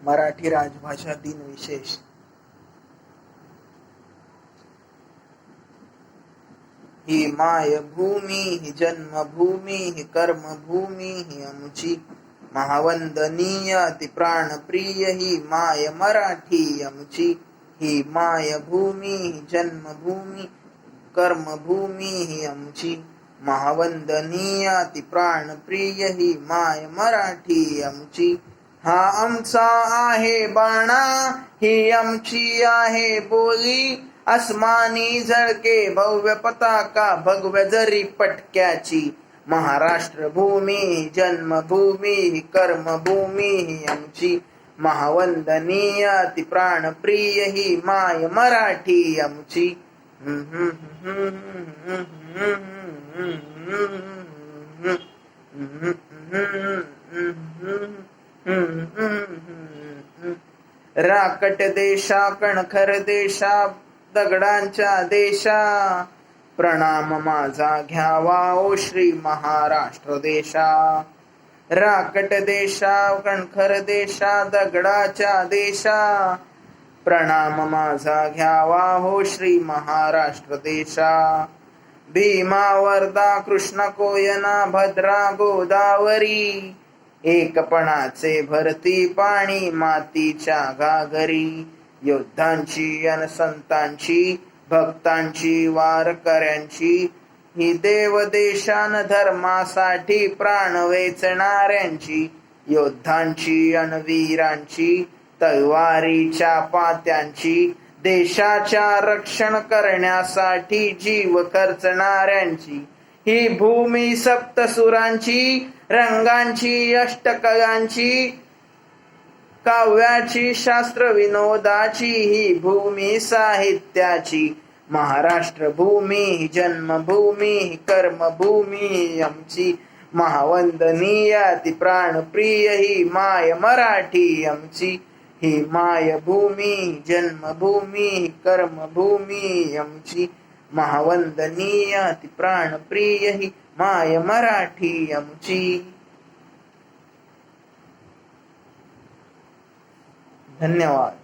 मराठी राजभाषा दिन विशेष. ही मायभूमी ही जन्मभूमी ही कर्मभूमी ही आमची महावंदनीय अति प्राणप्रिय ही माय मराठी आमची. ही मायभूमी ही जन्मभूमी कर्मभूमी ही आमची महावंदनीय अति प्राणप्रिय ही माय मराठी आमची. हा आमचा आहे बाणा ही आमची आहे बोली अस्मानी झळके भव्य पताका भगव्य जरी पटक्याची. महाराष्ट्र भूमी जन्मभूमी कर्मभूमी ही आमची महावंदनीय अति प्राणप्रिय ही माय मराठी आमची. राकट देशा कणखर देशा दगडांच्या देशा प्रणाम माझा घ्यावा ओ श्री महाराष्ट्र देशा. राकट देशा कणखर देशा दगडाच्या देशा प्रणाम माझा घ्यावा हो श्री महाराष्ट्र देशा. भीमा वर्धा कृष्ण कोयना भद्रा गोदावरी एकपणाचे भरती पाणी मातीच्या घागरी. योद्धांची अन संतांची भक्तांची वारकऱ्यांची ही देवदेशान धर्मासाठी प्राण वेचणाऱ्यांची. योद्धांची अन वीरांची तलवारीच्या पात्यांची देशाच्या रक्षण करण्यासाठी जीव खर्चणाऱ्यांची. ही भूमी सप्तसुरांची रंगांची अष्टकलांची काव्याची शास्त्र विनोदाची ही भूमी साहित्याची. महाराष्ट्र भूमी जन्मभूमी कर्मभूमी आमची महावंदनीय अति प्राणप्रिय ही माय मराठी आमची. ही मायभूमी जन्मभूमी कर्मभूमी आमची महावंदनीय अति प्राणप्रिय ही माय मराठी आमची. धन्यवाद.